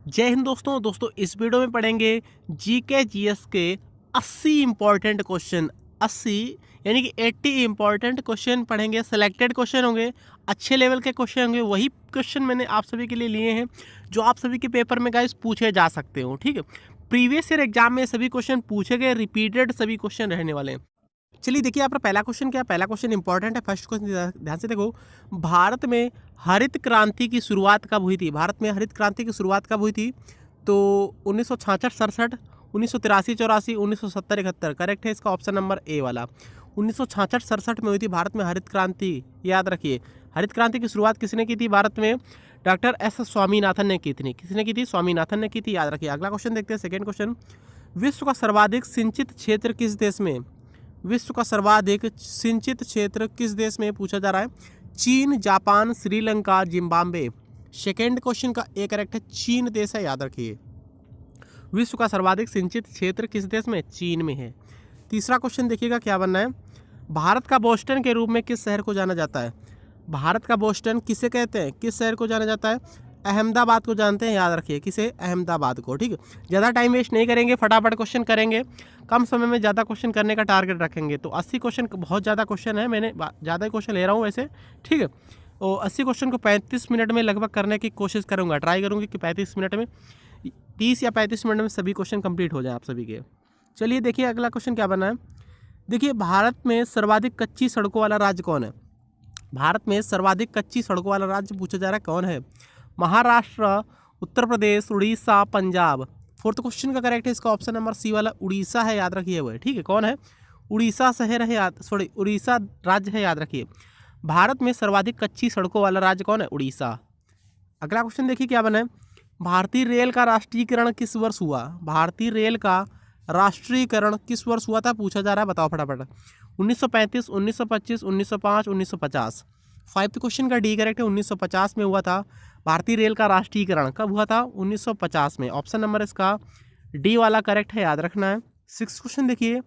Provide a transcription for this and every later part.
जय हिंद दोस्तों इस वीडियो में पढ़ेंगे जीके जीएस के 80 इंपॉर्टेंट क्वेश्चन। 80 यानी कि 80 इंपॉर्टेंट क्वेश्चन पढ़ेंगे। सेलेक्टेड क्वेश्चन होंगे, अच्छे लेवल के क्वेश्चन होंगे। वही क्वेश्चन मैंने आप सभी के लिए लिए हैं जो आप सभी के पेपर में गाइस पूछे जा सकते हो। ठीक है, प्रीवियस ईयर एग्जाम में सभी क्वेश्चन पूछे गए, रिपीटेड सभी क्वेश्चन रहने वाले हैं। चलिए देखिए, आपका पहला क्वेश्चन क्या है। पहला क्वेश्चन इंपॉर्टेंट है। फर्स्ट क्वेश्चन ध्यान से देखो, भारत में हरित क्रांति की शुरुआत कब हुई थी? भारत में हरित क्रांति की शुरुआत कब हुई थी? तो 1966-67, 1983-84, 1970-71। करेक्ट है इसका ऑप्शन नंबर ए वाला। 1966-67 में हुई थी भारत में हरित क्रांति। याद रखिए, हरित क्रांति की शुरुआत किसने की थी भारत में? डॉक्टर एस स्वामीनाथन ने की थी। किसने की थी? स्वामीनाथन ने की थी। याद रखिए। अगला क्वेश्चन देखते हैं, सेकेंड क्वेश्चन। विश्व का सर्वाधिक सिंचित क्षेत्र किस देश में? विश्व का सर्वाधिक सिंचित क्षेत्र किस देश में पूछा जा रहा है? चीन, Japan, Sri Lanka, Zimbabwe. Second question का ए करेक्ट है, चीन देश है। याद रखिए, विश्व का सर्वाधिक सिंचित क्षेत्र किस देश में? चीन में है। तीसरा क्वेश्चन देखिएगा क्या बनना है। भारत का बोस्टन के रूप में किस शहर को जाना जाता है? भारत का बोस्टन किसे कहते हैं? किस शहर को जाना जाता है? अहमदाबाद को जानते हैं। याद रखिए, किसे? अहमदाबाद को। ठीक है, ज़्यादा टाइम वेस्ट नहीं करेंगे, फटाफट क्वेश्चन करेंगे। कम समय में ज़्यादा क्वेश्चन करने का टारगेट रखेंगे। तो 80 क्वेश्चन बहुत ज़्यादा क्वेश्चन है, मैंने ज़्यादा क्वेश्चन ले रहा हूँ वैसे। ठीक है, और 80 क्वेश्चन को 35 मिनट में लगभग करने की कोशिश करूँगा। ट्राई करूँगी कि 35 मिनट में, 30 या 35 मिनट में सभी क्वेश्चन कंप्लीट हो जाए आप सभी के। चलिए देखिए, अगला क्वेश्चन क्या बना है। देखिए, भारत में सर्वाधिक कच्ची सड़कों वाला राज्य कौन है? भारत में सर्वाधिक कच्ची सड़कों वाला राज्य पूछा जा रहा है, कौन है? महाराष्ट्र, उत्तर प्रदेश, उड़ीसा, पंजाब। फोर्थ क्वेश्चन का करेक्ट है इसका ऑप्शन नंबर सी वाला, उड़ीसा है। याद रखिए वो है। ठीक है, कौन है? उड़ीसा शहर है, उड़ीसा राज्य है। याद रखिए, भारत में सर्वाधिक कच्ची सड़कों वाला राज्य कौन है? उड़ीसा। अगला क्वेश्चन देखिए क्या बना है। भारतीय रेल का राष्ट्रीयकरण किस वर्ष हुआ? भारतीय रेल का राष्ट्रीयकरण किस वर्ष हुआ था पूछा जा रहा है, बताओ फटाफट। 1935, 1925, 1905, 1950। फाइव्थ क्वेश्चन का डी करेक्ट है, 1950 में हुआ था। भारतीय रेल का राष्ट्रीयकरण कब हुआ था? 1950 में। ऑप्शन नंबर इसका डी वाला करेक्ट है, याद रखना है। सिक्स क्वेश्चन देखिए,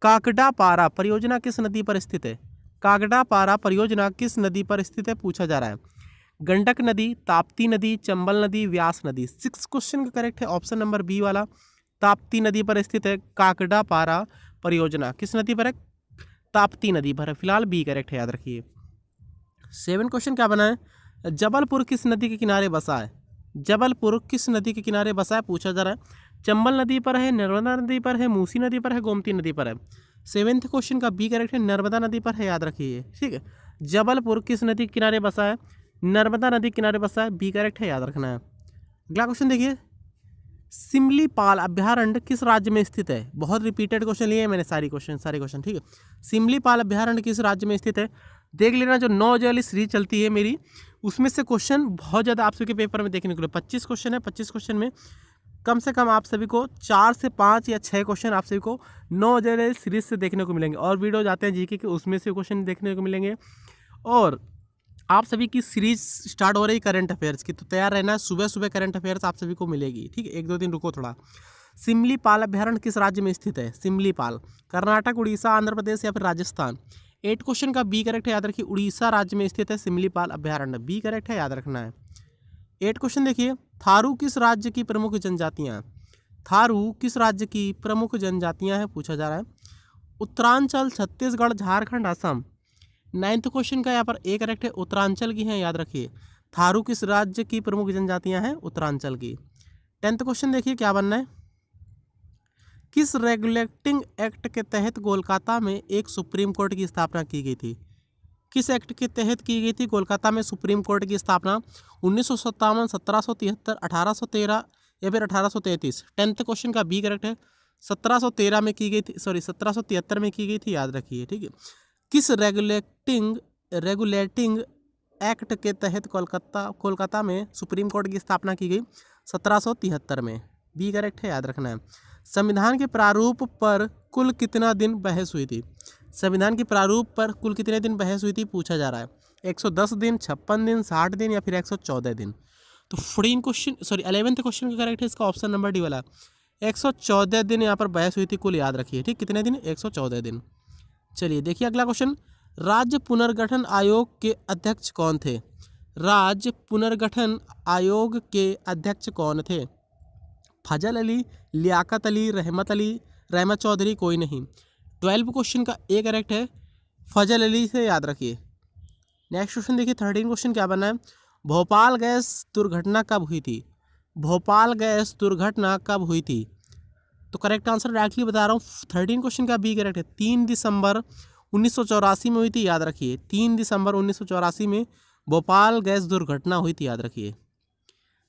काकडापारा परियोजना किस नदी पर स्थित है? काकडापारा परियोजना किस नदी पर स्थित है पूछा जा रहा है। गंडक नदी, ताप्ती नदी, चंबल नदी, व्यास नदी। सिक्स क्वेश्चन का करेक्ट है ऑप्शन नंबर बी वाला, ताप्ती नदी पर स्थित है काकडापारा परियोजना। किस नदी पर है? ताप्ती नदी पर है। फिलहाल बी करेक्ट है, याद रखिए। सेवन क्वेश्चन क्या बना है। जबलपुर किस नदी के किनारे बसा है? जबलपुर किस नदी के किनारे बसा है पूछा जा रहा है। चंबल नदी पर है, नर्मदा नदी पर है, मूसी नदी पर है, गोमती नदी पर है। सेवेंथ क्वेश्चन का बी करेक्ट है, नर्मदा नदी पर है। याद रखिए। ठीक है, जबलपुर किस नदी के किनारे बसा है? नर्मदा नदी के किनारे बसा है। बी करेक्ट है, याद रखना है। अगला क्वेश्चन देखिए, सिमलीपाल अभ्यारण्य किस राज्य में स्थित है? बहुत रिपीटेड क्वेश्चन लिए हैं मैंने, सारे क्वेश्चन। ठीक है, सिमलीपाल अभ्यारण्य किस राज्य में स्थित है? देख लेना, जो 9 वाली सीरीज चलती है मेरी, उसमें से क्वेश्चन बहुत ज़्यादा आप सभी के पेपर में देखने को मिले। 25 क्वेश्चन है, 25 क्वेश्चन में कम से कम आप सभी को 4 से 5 या 6 क्वेश्चन आप सभी को 9 वाली सीरीज से देखने को मिलेंगे। और वीडियो जाते हैं जीके के, उसमें से क्वेश्चन देखने को मिलेंगे। और आप सभी की सीरीज स्टार्ट हो रही करंट अफेयर्स की, तो तैयार रहना है। सुबह सुबह करंट अफेयर्स आप सभी को मिलेगी। ठीक है, 1-2 दिन रुको थोड़ा। सिमलीपाल अभ्यारण्य किस राज्य में स्थित है? सिमलीपाल कर्नाटक, उड़ीसा, आंध्र प्रदेश या फिर राजस्थान। 8 क्वेश्चन का बी करेक्ट है, याद रखिए। उड़ीसा राज्य में स्थित है सिमलीपाल अभ्यारण्य। बी करेक्ट है, याद रखना है। 8 क्वेश्चन देखिए, थारू किस राज्य की प्रमुख जनजातियाँ? थारू किस राज्य की प्रमुख जनजातियाँ हैं पूछा जा रहा है। उत्तरांचल, छत्तीसगढ़, झारखंड, असम। 9th क्वेश्चन का यहाँ पर ए करेक्ट है, उत्तरांचल की हैं। याद रखिए, थारू किस राज्य की प्रमुख जनजातियां हैं? उत्तरांचल की। 10th क्वेश्चन देखिए क्या बनना है। किस रेगुलेटिंग एक्ट के तहत कोलकाता में एक सुप्रीम कोर्ट की स्थापना की गई थी? किस एक्ट के तहत की गई थी कोलकाता में सुप्रीम कोर्ट की स्थापना? 1957, 1773, 1813 या फिर 1833। 10th क्वेश्चन का बी करेक्ट है, 1713 में की गई थी, 1773 में की गई थी। याद रखिए। ठीक है, किस रेगुलेटिंग एक्ट के तहत कोलकाता में सुप्रीम कोर्ट की स्थापना की गई? 1773 में। बी करेक्ट है, याद रखना है। संविधान के प्रारूप पर कुल कितना दिन बहस हुई थी? संविधान के प्रारूप पर कुल कितने दिन बहस हुई थी पूछा जा रहा है। 110 दिन, 56 दिन, 60 दिन या फिर 114 दिन। तो 11th क्वेश्चन का करेक्ट है इसका ऑप्शन नंबर डी वाला, 114 दिन यहाँ पर बहस हुई थी कुल। याद रखिए। ठीक, कितने दिन? 114 दिन। चलिए देखिए अगला क्वेश्चन, राज्य पुनर्गठन आयोग के अध्यक्ष कौन थे? राज्य पुनर्गठन आयोग के अध्यक्ष कौन थे? फजल अली, लियाकत अली, रहमत चौधरी, कोई नहीं। 12 क्वेश्चन का एक करेक्ट है, फजल अली से याद रखिए। नेक्स्ट क्वेश्चन देखिए 13 क्वेश्चन क्या बना है? भोपाल गैस दुर्घटना कब हुई थी? भोपाल गैस दुर्घटना कब हुई थी? तो करेक्ट आंसर डायरेक्टली बता रहा हूँ, 13 क्वेश्चन का बी करेक्ट है। 3 दिसंबर 1984 में हुई थी, याद रखिए। 3 दिसंबर 1984 में भोपाल गैस दुर्घटना हुई थी, याद रखिए।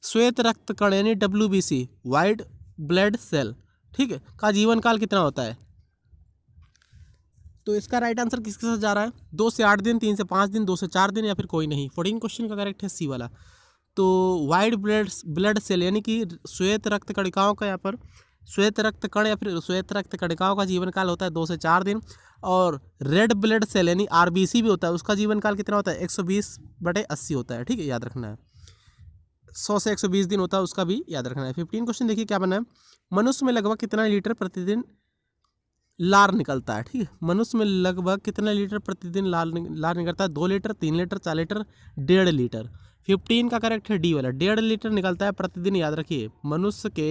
श्वेत रक्त कण यानी WBC, वाइट ब्लड सेल, ठीक है, का जीवन काल कितना होता है? तो इसका राइट आंसर किसके साथ जा रहा है? 2 से 8 दिन, 3 से 5 दिन, 2 से 4 दिन, या फिर कोई नहीं। 14 क्वेश्चन का करेक्ट है सी वाला। तो वाइट ब्लड सेल यानी कि श्वेत रक्त कणिकाओं का, यहाँ पर श्वेत रक्त कण या फिर श्वेत रक्त कणिकाओं का जीवन काल होता है 2 से 4 दिन। और रेड ब्लड सेल यानी RBC भी होता है, उसका जीवन काल कितना होता है? 120/80 होता है, ठीक है, याद रखना है। 100 से 120 दिन होता है, उसका भी याद रखना है। 15 क्वेश्चन देखिए क्या बना है? मनुष्य में लगभग कितना लीटर प्रतिदिन लार निकलता है? ठीक है, मनुष्य में लगभग कितना लीटर प्रतिदिन लार निकलता है? 2 लीटर, 3 लीटर, 4 लीटर, 1.5 लीटर। 15 का करेक्ट है डी वाला, 1.5 लीटर निकलता है प्रतिदिन, याद रखिए। मनुष्य के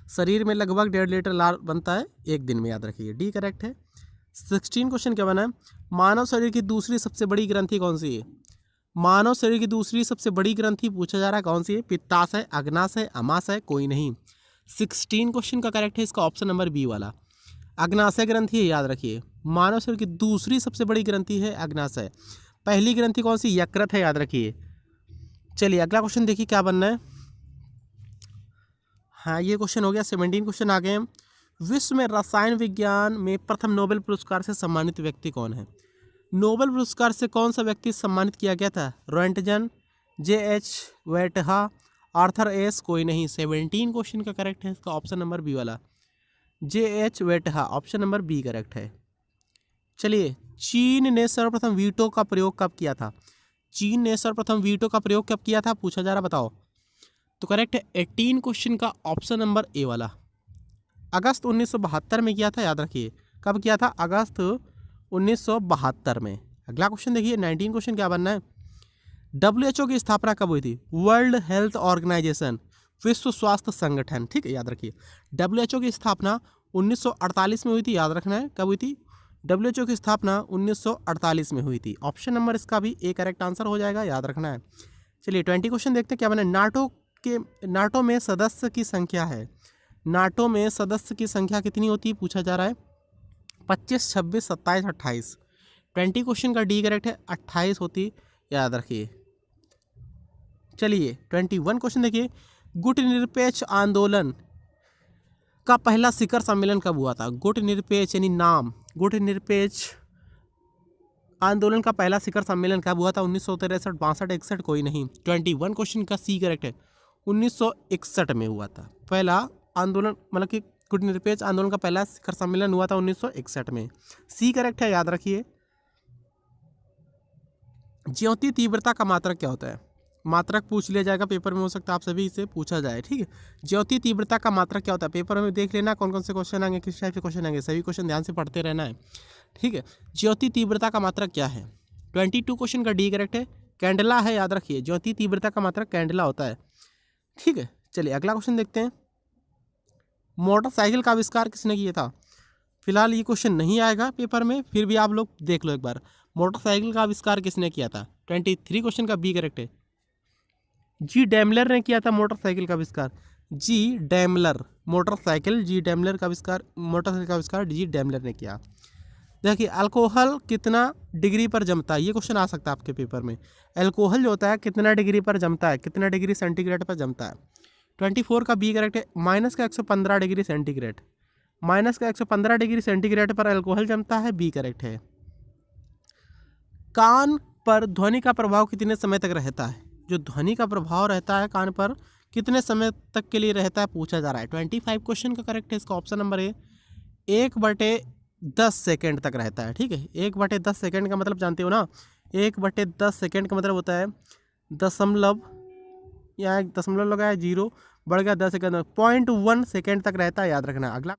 शरीर में लगभग 1.5 लीटर लार बनता है एक दिन में, याद रखिए, डी करेक्ट है। 16 क्वेश्चन क्या बना है? मानव शरीर की दूसरी सबसे बड़ी ग्रंथि कौन सी है? मानव शरीर की दूसरी सबसे बड़ी ग्रंथि पूछा जा रहा है, कौन सी है? पित्ताशय, अग्नाशय, अमाशय, कोई नहीं। 16 क्वेश्चन का करेक्ट है इसका ऑप्शन नंबर बी वाला, अग्नाशय ग्रंथि है, याद रखिए। मानव शरीर की दूसरी सबसे बड़ी ग्रंथि है अग्नाशय। पहली ग्रंथि कौन सी? यकृत है, याद रखिए। चलिए अगला क्वेश्चन देखिए क्या बनना है। हाँ, ये क्वेश्चन हो गया। 17 क्वेश्चन आ गए हैं। विश्व में रसायन विज्ञान में प्रथम नोबेल पुरस्कार से सम्मानित व्यक्ति कौन है? नोबेल पुरस्कार से कौन सा व्यक्ति सम्मानित किया गया था? रॉन्टजन, JH वेटहा, आर्थर एस, कोई नहीं। 17 क्वेश्चन का करेक्ट है इसका ऑप्शन नंबर बी वाला, JH वेटहा, ऑप्शन नंबर बी करेक्ट है। चलिए, चीन ने सर्वप्रथम वीटो का प्रयोग कब किया था? चीन ने सर्वप्रथम वीटो का प्रयोग कब किया था पूछा जा रहा, बताओ। तो करेक्ट है 18 क्वेश्चन का ऑप्शन नंबर ए वाला, अगस्त 1972 में किया था, याद रखिए। कब किया था? अगस्त 1972 में। अगला क्वेश्चन देखिए 19 क्वेश्चन क्या बनना है? WHO की स्थापना कब हुई थी? वर्ल्ड हेल्थ ऑर्गेनाइजेशन, विश्व स्वास्थ्य संगठन, ठीक है, याद रखिए। WHO की स्थापना 1948 में हुई थी, याद रखना है। कब हुई थी? WHO की स्थापना 1948 में हुई थी। ऑप्शन नंबर इसका भी ए करेक्ट आंसर हो जाएगा, याद रखना है। चलिए 20 क्वेश्चन देखते हैं क्या बना है। नाटो में सदस्य की संख्या है, नाटो में सदस्य की संख्या कितनी होती है पूछा जा रहा है? 25, 26, 27, 28। 20 क्वेश्चन का डी करेक्ट है, 28 होती, याद रखिए। चलिए 21 क्वेश्चन देखिए, गुटनिरपेक्ष आंदोलन का पहला शिखर सम्मेलन कब हुआ था? गुटनिरपेक्ष यानी नाम, गुटनिरपेक्ष आंदोलन का पहला शिखर सम्मेलन कब हुआ था? 1963, 62, 61, कोई नहीं। 21 क्वेश्चन का सी करेक्ट है, 1961 में हुआ था पहला आंदोलन, मतलब कि गुटनिरपेक्ष आंदोलन का पहला शिखर सम्मेलन हुआ था 1961 में। सी करेक्ट है, याद रखिए। ज्योति तीव्रता का मात्रक क्या होता है? मात्रक पूछ लिया जाएगा पेपर में, हो सकता है आप सभी इसे पूछा जाए, ठीक है। ज्योति तीव्रता का मात्रक क्या होता है? पेपर में देख लेना कौन कौन से क्वेश्चन आएंगे, किस टाइप के क्वेश्चन आएंगे, सभी क्वेश्चन ध्यान से पढ़ते रहना है, ठीक है। ज्योति तीव्रता का मात्रक क्या है? 22 क्वेश्चन का डी करेक्ट है, कैंडला है, याद रखिए। ज्योति तीव्रता का मात्रक कैंडला होता है, ठीक है। चलिए अगला क्वेश्चन देखते हैं। मोटरसाइकिल का आविष्कार किसने किया था? फिलहाल ये क्वेश्चन नहीं आएगा पेपर में, फिर भी आप लोग देख लो एक बार, मोटरसाइकिल का आविष्कार किसने किया था? 23 क्वेश्चन का बी करेक्ट है, जी डेमलर ने किया था मोटरसाइकिल का आविष्कार। जी डेमलर, मोटरसाइकिल, जी डेमलर का आविष्कार, मोटरसाइकिल का आविष्कार जी डेमलर ने किया। देखिए अल्कोहल कितना डिग्री पर जमता है, ये क्वेश्चन आ सकता है आपके पेपर में। अल्कोहल जो होता है कितना डिग्री पर जमता है, कितना डिग्री सेंटीग्रेड पर जमता है? 24 का बी करेक्ट है, -115 डिग्री सेंटीग्रेड, -115 डिग्री सेंटीग्रेड पर अल्कोहल जमता है, बी करेक्ट है। कान पर ध्वनि का प्रभाव कितने समय तक रहता है? जो ध्वनि का प्रभाव रहता है कान पर कितने समय तक के लिए रहता है पूछा जा रहा है। 25 क्वेश्चन का करेक्ट है इसका ऑप्शन नंबर ए, 1/10 सेकेंड तक रहता है, ठीक है। 1/10 सेकेंड का मतलब जानते हो ना, 1/10 सेकेंड का मतलब होता है दशमलव, यहाँ एक दशमलव लगाया, 0 बढ़ गया 10 सेकेंड, 0.1 सेकेंड तक रहता है, याद रखना। अगला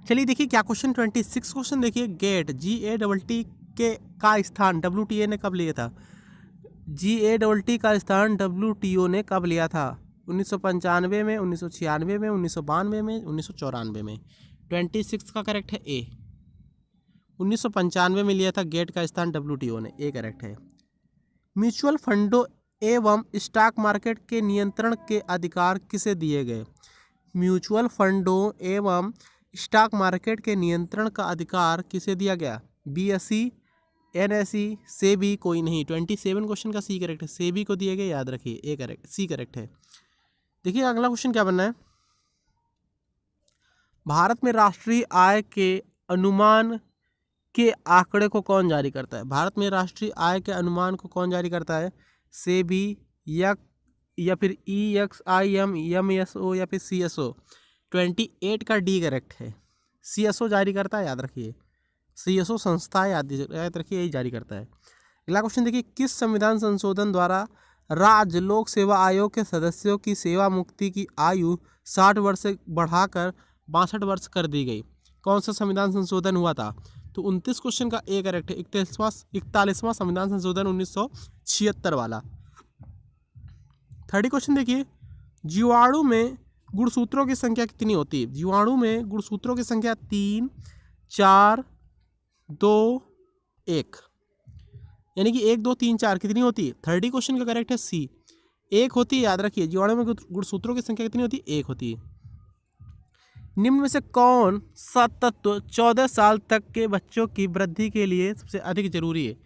चलिए देखिए क्या क्वेश्चन 26 क्वेश्चन देखिए, गेट GATT के का स्थान WTA ने कब लिया था? GATT का स्थान WTO ने कब लिया था? 1995 में, 1996 में, 1992 में, 1994 में। 26 का करेक्ट है ए। 1995 में लिया था गेट का स्थान WTO ने, ए करेक्ट है। म्यूचुअल फंडों एवं स्टॉक मार्केट के नियंत्रण के अधिकार किसे दिए गए? म्यूचुअल फंडों एवं स्टॉक मार्केट के नियंत्रण का अधिकार किसे दिया गया? BSE, NSE, सेबी, कोई नहीं। 27 क्वेश्चन का सी करेक्ट है, सेबी को दिए गए, याद रखिए, ए करेक्ट, सी करेक्ट है। देखिए अगला क्वेश्चन क्या बनना है। भारत में राष्ट्रीय आय के अनुमान के आंकड़े को कौन जारी करता है? भारत में राष्ट्रीय आय के अनुमान को कौन जारी करता है? सेबी या फिर EXIM, MSO या फिर CSO। 28 का डी करेक्ट है। CSO जारी करता है, याद रखिए, CSO संस्था याद रखिए, यही जारी करता है। अगला क्वेश्चन देखिए, किस संविधान संशोधन द्वारा राज्य लोक सेवा आयोग के सदस्यों की सेवा मुक्ति की आयु 60 वर्ष से बढ़ाकर 62 वर्ष कर दी गई? कौन सा संविधान संशोधन हुआ था? तो 29 क्वेश्चन का ए करेक्ट है। 41वां संविधान संशोधन 1976 वाला। 30 क्वेश्चन देखिए, जीवाणु में गुणसूत्रों की संख्या कितनी होती है? जीवाणु में गुणसूत्रों की संख्या 3, 4, 2, 1, यानी कि 1, 2, 3, 4 कितनी होती है? 30 क्वेश्चन का करेक्ट है सी, 1 होती है, याद रखिए। जीवाणु में गुणसूत्रों की संख्या कितनी होती है? 1 होती है। निम्न में से कौन सा तत्व 14 साल तक के बच्चों की वृद्धि के लिए सबसे अधिक जरूरी है?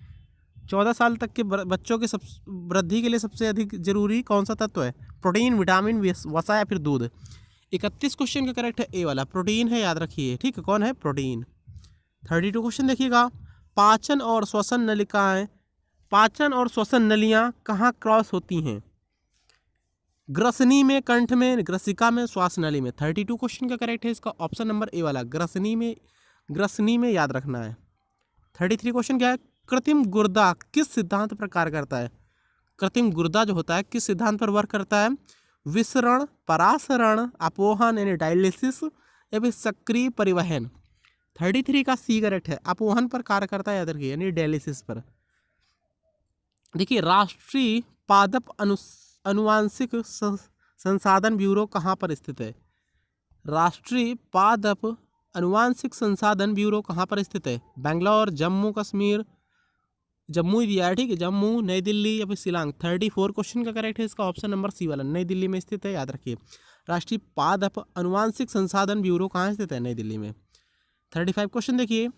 14 साल तक के बच्चों के वृद्धि के लिए सबसे अधिक जरूरी कौन सा तत्व है? प्रोटीन, विटामिन, वसा या फिर दूध। 31 क्वेश्चन का करेक्ट है ए वाला, प्रोटीन है, याद रखिए, ठीक है। कौन है? प्रोटीन। 32 क्वेश्चन देखिएगा, पाचन और श्वसन नलियाँ कहाँ क्रॉस होती हैं? ग्रसनी में, कंठ में, ग्रसिका में, श्वास नली में। 32 क्वेश्चन का करेक्ट है इसका ऑप्शन नंबर ए वाला, ग्रसनी में, याद रखना है। 33 क्वेश्चन क्या है? कृत्रिम गुर्दा किस सिद्धांत पर कार्य करता है? कृत्रिम गुर्दा जो होता है किस सिद्धांत पर वर्क करता है? विसरण, परासरण, अपोहन यानी डायलिसिस या फिर सक्रिय परिवहन। 33 का सी करेक्ट है, अपोहन पर कार्य करता है, याद रखिए, यानी डायलिसिस पर। देखिए, राष्ट्रीय पादप अनुवांशिक संसाधन ब्यूरो कहाँ पर स्थित है? राष्ट्रीय पादप अनुवांशिक संसाधन ब्यूरो कहाँ पर स्थित है? बेंगलोर, जम्मू कश्मीर, जम्मू दिया है, ठीक है, जम्मू, नई दिल्ली या फिर शिलांग। 34 क्वेश्चन का करेक्ट है इसका ऑप्शन नंबर सी वाला, नई दिल्ली में स्थित है, याद रखिए। राष्ट्रीय पादप अनुवांशिक संसाधन ब्यूरो कहाँ स्थित है? नई दिल्ली में। 35 क्वेश्चन देखिए,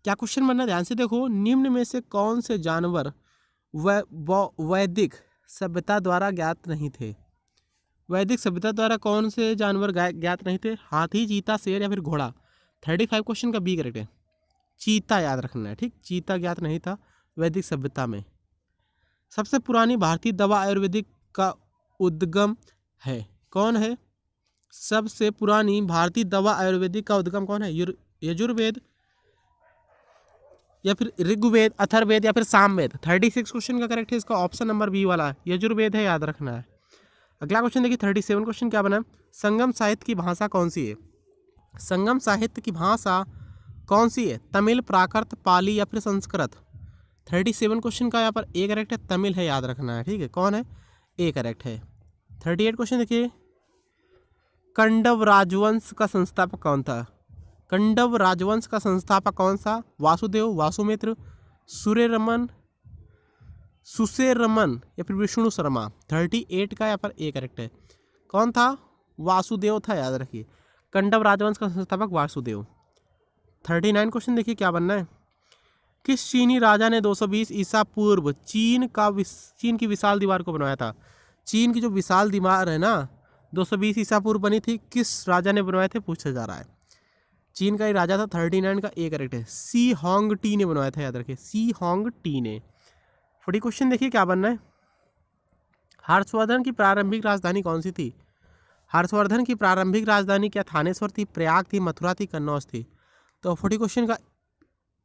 क्या क्वेश्चन बनना, ध्यान से देखो। निम्न में से कौन से जानवर वैदिक सभ्यता द्वारा ज्ञात नहीं थे? वैदिक सभ्यता द्वारा कौन से जानवर ज्ञात नहीं थे? हाथी, चीता, शेर या फिर घोड़ा। 35 क्वेश्चन का बी करेक्ट है, चीता, याद रखना है, ठीक, चीता ज्ञात नहीं था वैदिक सभ्यता में। सबसे पुरानी भारतीय दवा आयुर्वेदिक का उद्गम है, कौन है? सबसे पुरानी भारतीय दवा आयुर्वेदिक का उद्गम कौन है? यजुर्वेद या फिर ऋग्वेद, अथर्ववेद या फिर सामवेद। 36 क्वेश्चन का करेक्ट है इसका ऑप्शन नंबर बी वाला, यजुर्वेद है, याद रखना है। अगला क्वेश्चन देखिए, 37 क्वेश्चन क्या बना? संगम साहित्य की भाषा कौन सी है? संगम साहित्य की भाषा कौन सी है? तमिल, प्राकृत, पाली या फिर संस्कृत। 37 क्वेश्चन का यहाँ पर ए करेक्ट है, तमिल है, याद रखना है, ठीक है। कौन है? ए करेक्ट है। 38 क्वेश्चन देखिए, कंडव राजवंश का संस्थापक कौन था? कंडव राजवंश का संस्थापक कौन सा? वासुदेव, वासुमित्र, सुसेरमन या फिर विष्णु शर्मा। 38 का यहाँ पर ए करेक्ट है। कौन था? वासुदेव था, याद रखिए। कंडव राजवंश का संस्थापक वासुदेव। 39 क्वेश्चन देखिए क्या बनना है। किस चीनी राजा ने 220 ईसा पूर्व चीन की विशाल दीवार को बनवाया था? चीन की जो विशाल दीवार है ना, 220 ईसा पूर्व बनी थी, किस राजा ने बनवाए थे पूछा जा रहा है। चीन का ही राजा था। 39 का ए करेक्ट है, सी होंग टी ने बनवाया था, याद रखिए, सी होंग टी ने। 40 क्वेश्चन देखिए क्या बनना है। हर्षवर्धन की प्रारंभिक राजधानी कौन सी थी? हर्षवर्धन की प्रारंभिक राजधानी क्या थानेश्वर थी, प्रयाग थी, मथुरा थी, कन्नौज थी? तो 40 क्वेश्चन का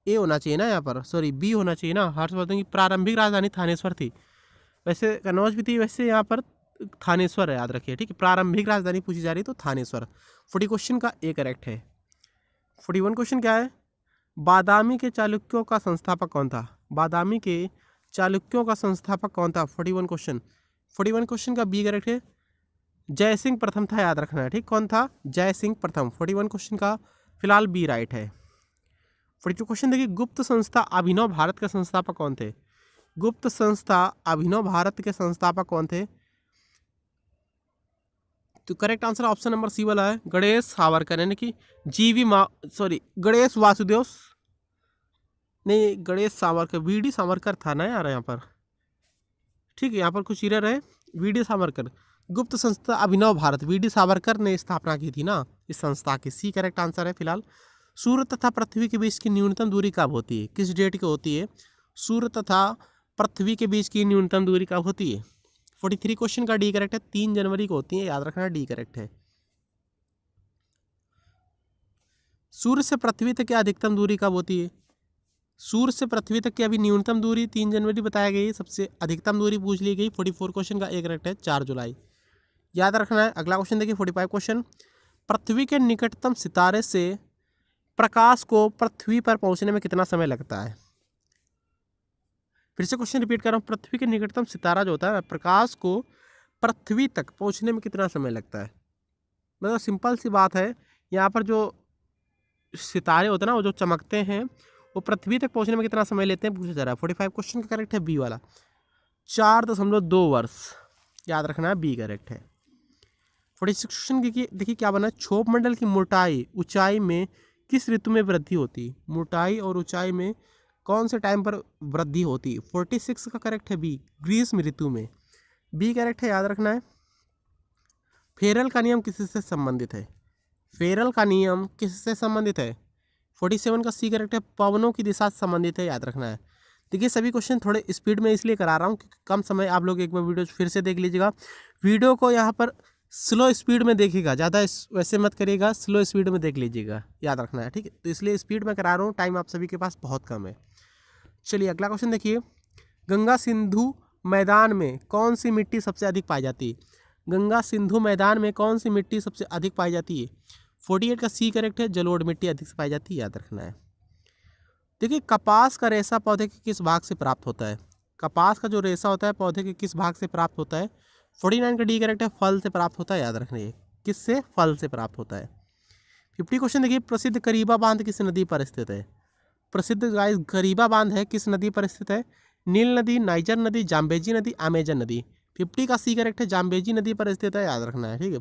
ए होना चाहिए ना, यहाँ पर सॉरी बी होना चाहिए ना। हर्षवर्धन की प्रारंभिक राजधानी थानेश्वर थी, वैसे कन्नौज भी थी, वैसे यहाँ पर थानेश्वर है, याद रखिए, ठीक है। प्रारंभिक राजधानी पूछी जा रही तो थानेश्वर। 40 क्वेश्चन का ए करेक्ट है। 41 क्वेश्चन क्या है? बादामी के चालुक्यों का संस्थापक कौन था? बादामी के चालुक्यों का संस्थापक कौन था? 41 क्वेश्चन। 41 क्वेश्चन का बी करेक्ट है, जय सिंह प्रथम था, याद रखना है। ठीक, कौन था? जय सिंह प्रथम। 41 क्वेश्चन का फिलहाल बी राइट है। 42 क्वेश्चन देखिए, गुप्त संस्था अभिनव भारत के संस्थापक कौन थे? गुप्त संस्था अभिनव भारत के संस्थापक कौन थे? तो correct answer option number C वाला है, गणेश सावरकर, यानी कि गणेश वासुदेव, नहीं गणेश सावरकर, वीडी सावरकर था ना यार यहाँ पर। ठीक है, यहाँ पर कुछ एरर है, वीडी सावरकर। गुप्त संस्था अभिनव भारत, वीडी सावरकर ने स्थापना की थी ना इस संस्था की। सी करेक्ट आंसर है फिलहाल। सूर्य तथा पृथ्वी के बीच की न्यूनतम दूरी कब होती है? किस डेट को होती है? सूर्य तथा पृथ्वी के बीच की न्यूनतम दूरी कब होती है? 43 क्वेश्चन का डी करेक्ट है, 3 जनवरी को होती है, याद रखना, डी करेक्ट है। सूर्य से पृथ्वी तक की अधिकतम दूरी कब होती है? सूर्य से पृथ्वी तक की अभी न्यूनतम दूरी 3 जनवरी बताया गई, सबसे अधिकतम दूरी पूछ ली गई। 44 क्वेश्चन का एक करेक्ट है, 4 जुलाई, याद रखना है। अगला क्वेश्चन देखिए 45 क्वेश्चन, पृथ्वी के निकटतम सितारे से प्रकाश को पृथ्वी पर पहुंचने में कितना समय लगता है? फिर से क्वेश्चन रिपीट कर रहा हूँ, पृथ्वी के निकटतम सितारा जो होता है, प्रकाश को पृथ्वी तक पहुंचने में कितना समय लगता है? मतलब सिंपल सी बात है, यहाँ पर जो सितारे होते हैं ना, वो जो चमकते हैं, वो पृथ्वी तक पहुंचने में कितना समय लेते हैं पूछा जा रहा है। 45 क्वेश्चन का करेक्ट है बी वाला, 4.2 वर्ष, याद रखना है, बी करेक्ट है। 46 क्वेश्चन देखिए क्या बना, क्षोभ मंडल की मोटाई ऊंचाई में किस ऋतु में वृद्धि होती? मोटाई और ऊंचाई में कौन से टाइम पर वृद्धि होती? 46 का करेक्ट है बी, ग्रीष्म ऋतु में, बी करेक्ट है, याद रखना है। फेरल का नियम किससे संबंधित है? फेरल का नियम किससे संबंधित है? 47 का सी करेक्ट है, पवनों की दिशा से संबंधित है, याद रखना है। देखिए सभी क्वेश्चन थोड़े स्पीड में इसलिए करा रहा हूँ क्योंकि कम समय, आप लोग एक बार वीडियो फिर से देख लीजिएगा। वीडियो को यहाँ पर स्लो स्पीड में देखिएगा, ज़्यादा वैसे मत करिएगा, स्लो स्पीड में देख लीजिएगा, याद रखना है। ठीक है, तो इसलिए स्पीड में करा रहा हूँ, टाइम आप सभी के पास बहुत कम है। चलिए अगला क्वेश्चन देखिए, गंगा सिंधु मैदान में कौन सी मिट्टी सबसे अधिक पाई जाती है? गंगा सिंधु मैदान में कौन सी मिट्टी सबसे अधिक पाई जाती है? 48 का सी करेक्ट है, जलोढ़ मिट्टी अधिक से पाई जाती है, याद रखना है। देखिए कपास का रेशा पौधे के किस भाग से प्राप्त होता है? कपास का जो रेशा होता है पौधे के किस भाग से प्राप्त होता है? 49 का डी करेक्ट है, फल से प्राप्त होता है, याद रखना है, किससे? फल से प्राप्त होता है। 50 क्वेश्चन देखिए, प्रसिद्ध करीबा बांध किस नदी पर स्थित है? प्रसिद्ध गाइस करीबा बांध है किस नदी पर स्थित है? नील नदी, नाइजर नदी, जाम्बेजी नदी, अमेजन नदी। 50 का सी करेक्ट है, जाम्बेजी नदी पर स्थित है, याद रखना है। ठीक है,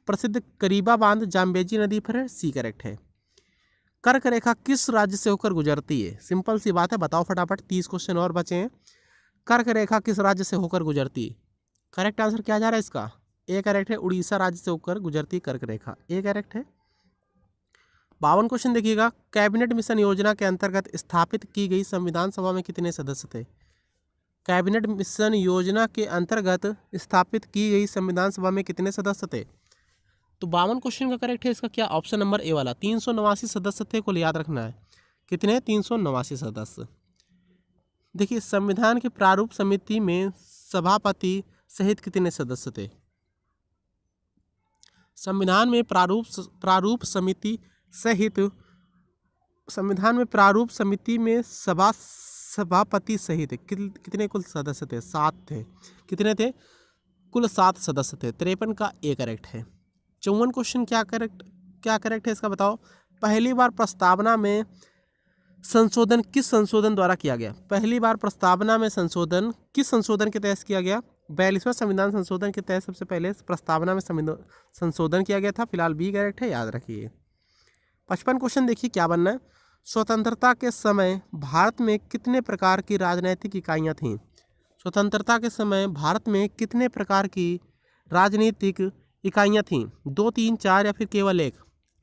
प्रसिद्ध करीबा बांध जाम्बेजी नदी पर है, सी करेक्ट है। कर्क रेखा किस राज्य से होकर गुजरती है? सिंपल सी बात है, बताओ फटाफट, 30 क्वेश्चन और बचे हैं। कर्क रेखा किस राज्य से होकर गुजरती है? करेक्ट आंसर क्या जा रहा है इसका? ए करेक्ट है, उड़ीसा राज्य से होकर गुजरती कर्क रेखा, ए करेक्ट है। 52 क्वेश्चन देखिएगा, कैबिनेट मिशन योजना के अंतर्गत स्थापित की गई संविधान सभा में कितने सदस्य थे? कैबिनेट मिशन योजना के अंतर्गत स्थापित की गई संविधान सभा में कितने सदस्य थे? तो 52 क्वेश्चन का करेक्ट है इसका क्या? ऑप्शन नंबर ए वाला, 389 सदस्य थे कुल, याद रखना है। कितने? 389 सदस्य। देखिए संविधान के प्रारूप समिति में सभापति सहित कितने सदस्य थे? संविधान में प्रारूप समिति सहित, संविधान में प्रारूप समिति में सभापति सहित कितने कुल सदस्य थे? 7 थे। कितने थे? कुल 7 सदस्य थे। 53 का ए करेक्ट है। 54 क्वेश्चन क्या करेक्ट है इसका बताओ। पहली बार प्रस्तावना में संशोधन किस संशोधन द्वारा किया गया? पहली बार प्रस्तावना में संशोधन किस संशोधन के तहत किया गया? 42वां संविधान संशोधन के तहत सबसे पहले प्रस्तावना में संशोधन किया गया था, फिलहाल बी करेक्ट है, याद रखिए। 55 क्वेश्चन देखिए क्या बनना है। स्वतंत्रता के समय भारत में कितने प्रकार की राजनीतिक इकाइयाँ थीं? स्वतंत्रता के समय भारत में कितने प्रकार की राजनीतिक इकाइयाँ थीं? 2, 3, 4 या फिर केवल 1?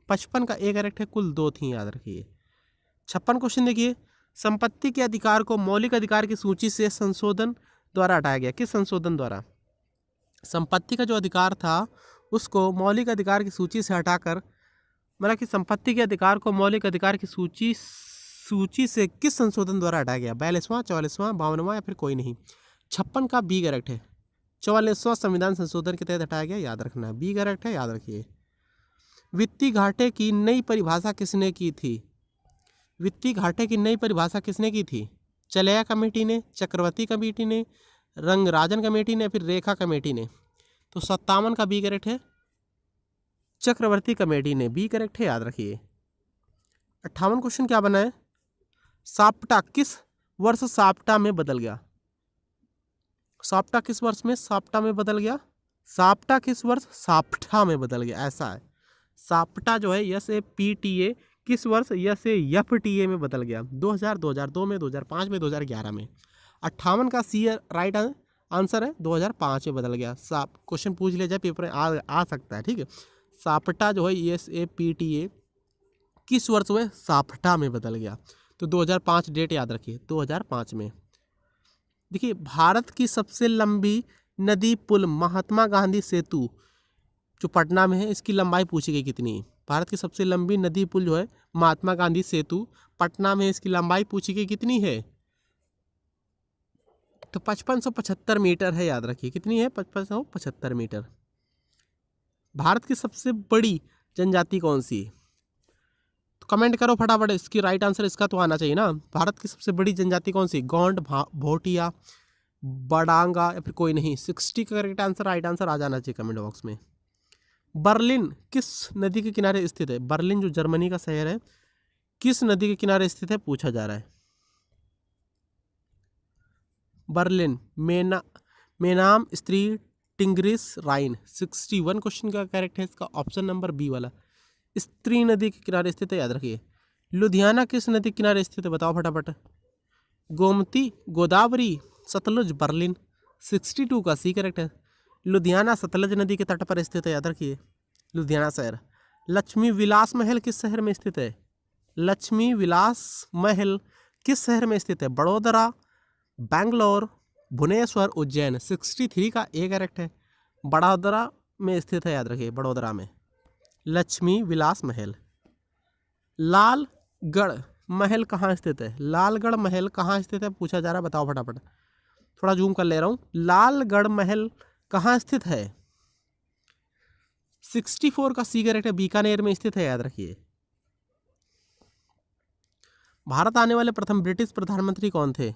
55 का ए करेक्ट है, कुल 2 थीं, याद रखिए। 56 क्वेश्चन देखिए, संपत्ति के अधिकार को मौलिक अधिकार की सूची से संशोधन द्वारा हटाया गया, किस संशोधन द्वारा? संपत्ति का जो अधिकार था उसको मौलिक अधिकार की सूची से हटाकर, मतलब कि संपत्ति के अधिकार को मौलिक अधिकार की सूची से किस संशोधन द्वारा हटाया गया? 42वां, 44वां, 52वां या फिर कोई नहीं? 56 का बी करेक्ट है, 44वां संविधान संशोधन के तहत हटाया गया, याद रखना है, बी करेक्ट है, याद रखिए। वित्तीय घाटे की नई परिभाषा किसने की थी? वित्तीय घाटे की नई परिभाषा किसने की थी? चलैया कमेटी ने, चक्रवर्ती कमेटी ने, रंगराजन कमेटी ने, फिर रेखा कमेटी ने। तो 57 का बी करेक्ट है, चक्रवर्ती कमेटी ने, बी करेक्ट है, याद रखिए। 58 क्वेश्चन क्या बना है, साप्टा किस वर्ष साप्टा में बदल गया? साप्टा किस वर्ष में साप्टा में बदल गया? साप्टा किस वर्ष साप्टा में बदल गया, ऐसा है। साप्टा जो है SAPTA किस वर्ष SAFTA में बदल गया? 2000, 2002 में, 2005 में, 2011 में। 58 का सी राइट आंसर है, 2005 में बदल गया। साप क्वेश्चन पूछ लिया जाए पेपर में आ सकता है, ठीक है। साप्टा जो है SAPTA किस वर्ष हुए साप्टा में बदल गया? तो 2005 डेट याद रखिए, 2005 में। देखिए, भारत की सबसे लंबी नदी पुल महात्मा गांधी सेतु जो पटना में है, इसकी लंबाई पूछी गई कितनी है? भारत की सबसे लंबी नदी पुल जो है महात्मा गांधी सेतु पटना में, इसकी लंबाई पूछी गई कितनी है? तो 5575 मीटर है, याद रखिए। कितनी है? 5575 मीटर। भारत की सबसे बड़ी जनजाति कौन सी है? तो कमेंट करो फटाफट, इसकी राइट आंसर इसका तो आना चाहिए ना। भारत की सबसे बड़ी जनजाति कौन सी? गोंड, भोटिया, बडांगा, या फिर कोई नहीं। 60 का करेक्ट आंसर, राइट आंसर आ जाना चाहिए कमेंट बॉक्स में। बर्लिन किस नदी के किनारे स्थित है? बर्लिन जो जर्मनी का शहर है, किस नदी के किनारे स्थित है पूछा जा रहा है। बर्लिन मेनाम स्त्री टिंग्रिस राइन। 61 क्वेश्चन का करेक्ट है इसका ऑप्शन नंबर बी वाला, स्त्री नदी के किनारे स्थित है, याद रखिए। लुधियाना किस नदी के किनारे स्थित है बताओ फटाफट? गोमती, गोदावरी, सतलुज, बर्लिन। 62 का सी करेक्ट है। लुधियाना सतलज नदी के तट पर स्थित है, याद रखिए, लुधियाना शहर। लक्ष्मी विलास महल किस शहर में स्थित है? लक्ष्मी विलास महल किस शहर में स्थित है? बड़ोदरा, बेंगलोर, भुवनेश्वर, उज्जैन। 63 का ए करेक्ट है, बड़ोदरा में स्थित है, याद रखिए, बड़ोदरा में लक्ष्मी विलास महल। लालगढ़ महल कहाँ स्थित है? लालगढ़ महल कहाँ स्थित है पूछा जा रहा है, बताओ फटाफट। थोड़ा जूम कर ले रहा हूँ। लालगढ़ महल कहाँ स्थित है? 64 का सी करेक्ट है, बीकानेर में स्थित है, याद रखिए। भारत आने वाले प्रथम ब्रिटिश प्रधानमंत्री कौन थे?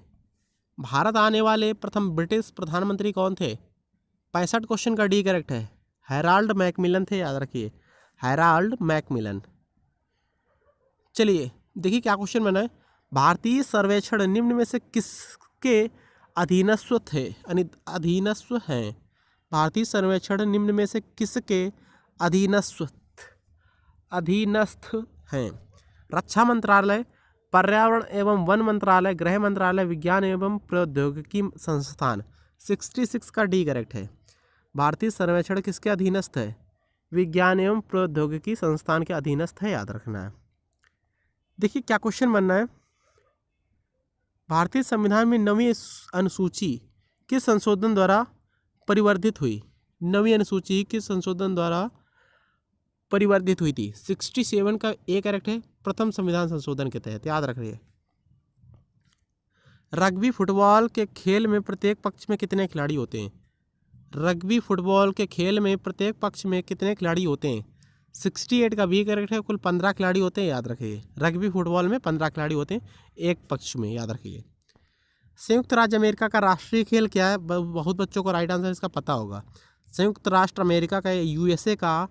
भारत आने वाले प्रथम ब्रिटिश प्रधानमंत्री कौन थे? 65 क्वेश्चन का डी करेक्ट है, हैराल्ड मैकमिलन थे, याद रखिए, हैराल्ड मैकमिलन। चलिए देखिए क्या क्वेश्चन बना है। भारतीय सर्वेक्षण निम्न में से किसके अधीनस्थ थे? अधीनस्थ हैं। भारतीय सर्वेक्षण निम्न में से किसके अधीनस्थ हैं? रक्षा मंत्रालय, पर्यावरण एवं वन मंत्रालय, गृह मंत्रालय, विज्ञान एवं प्रौद्योगिकी संस्थान। 66 का डी करेक्ट है। भारतीय सर्वेक्षण किसके अधीनस्थ है? विज्ञान एवं प्रौद्योगिकी संस्थान के अधीनस्थ है, याद रखना है। देखिए क्या क्वेश्चन बनना है। भारतीय संविधान में 9वीं अनुसूची किस संशोधन द्वारा परिवर्धित हुई? 9वीं अनुसूची किस संशोधन द्वारा परिवर्धित हुई थी? 67 का ए करेक्ट है, प्रथम संविधान संशोधन के तहत, याद रखिए। रग्बी फुटबॉल के खेल में प्रत्येक पक्ष में कितने खिलाड़ी होते हैं? रग्बी फुटबॉल के खेल में प्रत्येक पक्ष में कितने खिलाड़ी होते हैं? 68 का बी करेक्ट है, कुल 15 खिलाड़ी होते हैं, याद रखिए। रग्बी फुटबॉल में 15 खिलाड़ी होते हैं एक पक्ष में, याद रखिए। संयुक्त राज्य अमेरिका का राष्ट्रीय खेल क्या है? बहुत बच्चों को राइट आंसर इसका पता होगा। संयुक्त राष्ट्र अमेरिका का, USA का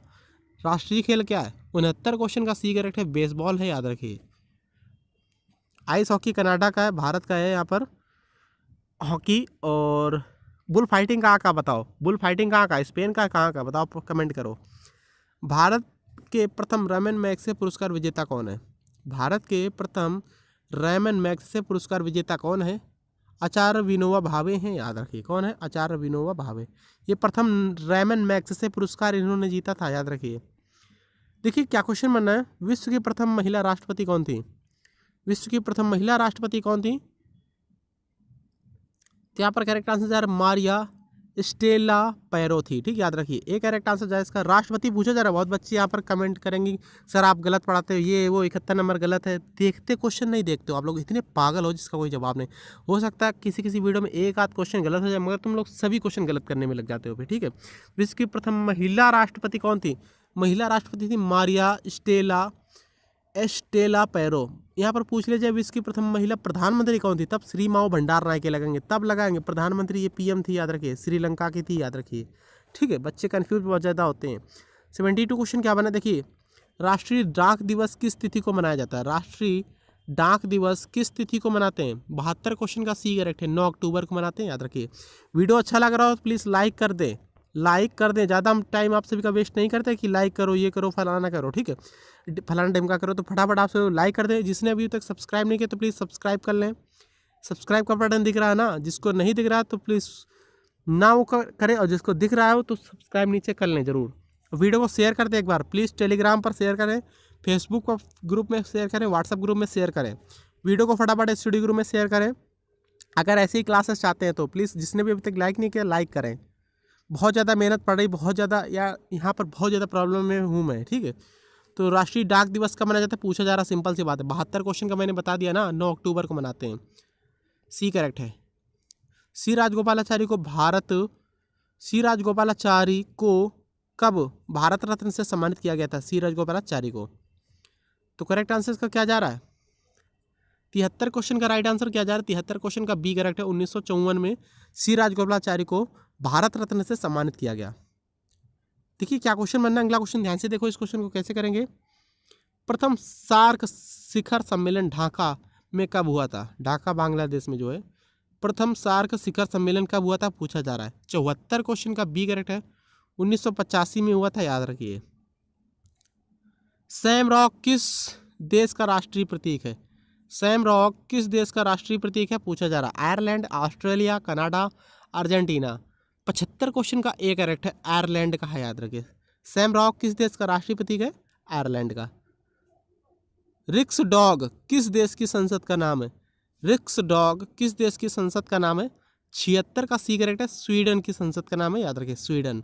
राष्ट्रीय खेल क्या है? 69 क्वेश्चन का सी करेक्ट है, बेसबॉल है, याद रखिए। आइस हॉकी कनाडा का है, भारत का है यहाँ पर हॉकी। और बुल फाइटिंग कहाँ का बताओ? बुल फाइटिंग कहाँ का? स्पेन का, कहाँ का बताओ, कमेंट करो। भारत के प्रथम रैमन मैग्सेसे पुरस्कार विजेता कौन है? भारत के प्रथम रैमन मैग्सेसे पुरस्कार विजेता कौन है? आचार्य विनोबा भावे हैं, याद रखिए। कौन है? आचार्य विनोबा भावे। ये प्रथम रैमन मैग्सेसे पुरस्कार इन्होंने जीता था, याद रखिए। देखिए क्या क्वेश्चन बनना है। विश्व की प्रथम महिला राष्ट्रपति कौन थी? विश्व की प्रथम महिला राष्ट्रपति कौन थी? तो यहाँ पर करेक्ट आंसर है मारिया स्टेला पैरो थी, ठीक, याद रखिए। एक करेक्ट आंसर जाए इसका। राष्ट्रपति पूछा जा रहा है, बहुत बच्चे यहाँ पर कमेंट करेंगे सर आप गलत पढ़ाते हो, ये वो 71 नंबर गलत है। देखते क्वेश्चन नहीं देखते हो आप लोग, इतने पागल हो जिसका कोई जवाब नहीं। हो सकता है किसी किसी वीडियो में एक आध क्वेश्चन गलत हो जाए, मगर तुम लोग सभी क्वेश्चन गलत करने में लग जाते हो फिर, ठीक है। विश्व की प्रथम महिला राष्ट्रपति कौन थी? महिला राष्ट्रपति थी मारिया स्टेला एस्टेला पैरो। यहाँ पर पूछ लीजिए विश्व की प्रथम महिला प्रधानमंत्री कौन थी, तब श्री माओ भंडार नायके लगेंगे, तब लगाएंगे प्रधानमंत्री, ये पीएम थी याद रखिए, श्रीलंका की थी याद रखिए। ठीक है, बच्चे कन्फ्यूज बहुत ज़्यादा होते हैं। 72 क्वेश्चन क्या बना देखिए, राष्ट्रीय डाक दिवस किस तिथि को मनाया जाता है, राष्ट्रीय डाक दिवस किस तिथि को मनाते हैं, 72 क्वेश्चन का सी करेक्ट है, 9 अक्टूबर को मनाते हैं याद रखिए। वीडियो अच्छा लग रहा हो तो प्लीज़ लाइक कर दें, लाइक कर दें, ज़्यादा हम टाइम आप सभी का वेस्ट नहीं करते कि लाइक करो ये करो फलाना करो, ठीक है, फलाना टाइम का करो, तो फटाफट आप सब लाइक कर दें। जिसने अभी तक सब्सक्राइब नहीं किया तो प्लीज़ सब्सक्राइब कर लें, सब्सक्राइब का बटन दिख रहा है ना, जिसको नहीं दिख रहा है तो प्लीज़ ना वो करें, और जिसको दिख रहा है तो सब्सक्राइब नीचे कर लें ज़रूर। वीडियो को शेयर कर दें एक बार प्लीज़, टेलीग्राम पर शेयर करें, फेसबुक पर ग्रुप में शेयर करें, व्हाट्सएप ग्रुप में शेयर करें, वीडियो को फटाफट स्टडी ग्रुप में शेयर करें। अगर ऐसी ही क्लासेस चाहते हैं तो प्लीज़ जिसने भी अभी तक लाइक नहीं किया लाइक करें। बहुत ज़्यादा मेहनत पड़ रही, बहुत ज़्यादा या यहाँ पर बहुत ज़्यादा प्रॉब्लम में हूँ मैं, ठीक है। तो राष्ट्रीय डाक दिवस कब मनाया जाता है पूछा जा रहा, सिंपल सी बात है, 72 क्वेश्चन का मैंने बता दिया ना, 9 अक्टूबर को मनाते हैं, सी करेक्ट है। सी राजगोपालाचारी को कब भारत रत्न से सम्मानित किया गया था, सी राजगोपालाचारी को। तो करेक्ट आंसर का क्या जा रहा है, 73 क्वेश्चन का राइट आंसर क्या जा रहा है, 73 क्वेश्चन का बी करेक्ट है। 1954 में सी राजगोपालाचारी को भारत रत्न से सम्मानित किया गया। देखिए क्या क्वेश्चन बनना, अगला क्वेश्चन ध्यान से देखो, इस क्वेश्चन को कैसे करेंगे। प्रथम सार्क शिखर सम्मेलन ढाका में कब हुआ था, ढाका बांग्लादेश में जो है, प्रथम सार्क शिखर सम्मेलन कब हुआ था पूछा जा रहा है। 74 क्वेश्चन का बी करेक्ट है, 1985 में हुआ था याद रखिए। सैमरॉक किस देश का राष्ट्रीय प्रतीक है, सैमरॉक किस देश का राष्ट्रीय प्रतीक है पूछा जा रहा है। Ireland, Australia, Canada, Argentina. 75 question का ए करेक्ट है, आयरलैंड का है याद रखिए। सैमरॉक किस देश का राष्ट्रीय प्रतीक है, आयरलैंड का। रिक्स डॉग किस देश की संसद का नाम है, रिक्स डॉग किस देश की संसद का नाम है। 76 का सी करेक्ट है, स्वीडन की संसद का नाम है याद रखिए, स्वीडन।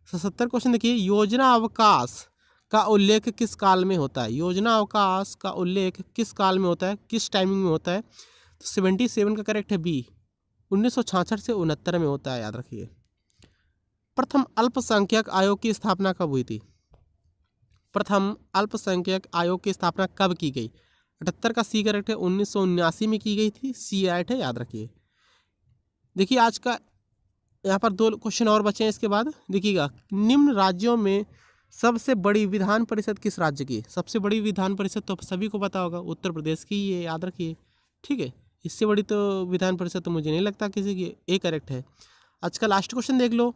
77 क्वेश्चन देखिए, योजना अवकाश का उल्लेख किस काल में होता है, योजना अवकाश का उल्लेख किस काल में होता है, किस टाइमिंग में होता है। तो 77 का करेक्ट है बी, 1966 से 69 में होता है याद रखिए। प्रथम अल्पसंख्यक आयोग की स्थापना कब हुई थी, प्रथम अल्पसंख्यक आयोग की स्थापना कब की गई। 78 का सी करेक्ट है, 1979 में की गई थी, सी राइट है याद रखिए। देखिए आज का यहाँ पर 2 क्वेश्चन और बचे हैं इसके बाद देखिएगा। निम्न राज्यों में सबसे बड़ी विधान परिषद किस राज्य की, सबसे बड़ी विधान परिषद तो सभी को पता होगा, उत्तर प्रदेश की ये याद रखिए, ठीक है। इससे बड़ी तो विधान परिषद तो मुझे नहीं लगता किसी की, ए करेक्ट है। आज का लास्ट क्वेश्चन देख लो,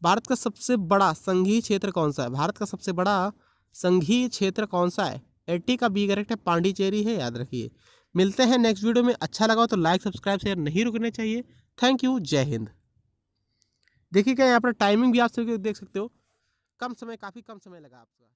भारत का सबसे बड़ा संघीय क्षेत्र कौन सा है, भारत का सबसे बड़ा संघीय क्षेत्र कौन सा है। 80 का बी करेक्ट है, पांडिचेरी है याद रखिए। मिलते हैं नेक्स्ट वीडियो में, अच्छा लगा तो लाइक सब्सक्राइब शेयर नहीं रुकने चाहिए। थैंक यू, जय हिंद। देखिए क्या यहाँ पर टाइमिंग भी आप सभी देख सकते हो, कम समय, काफ़ी कम समय लगा आपका।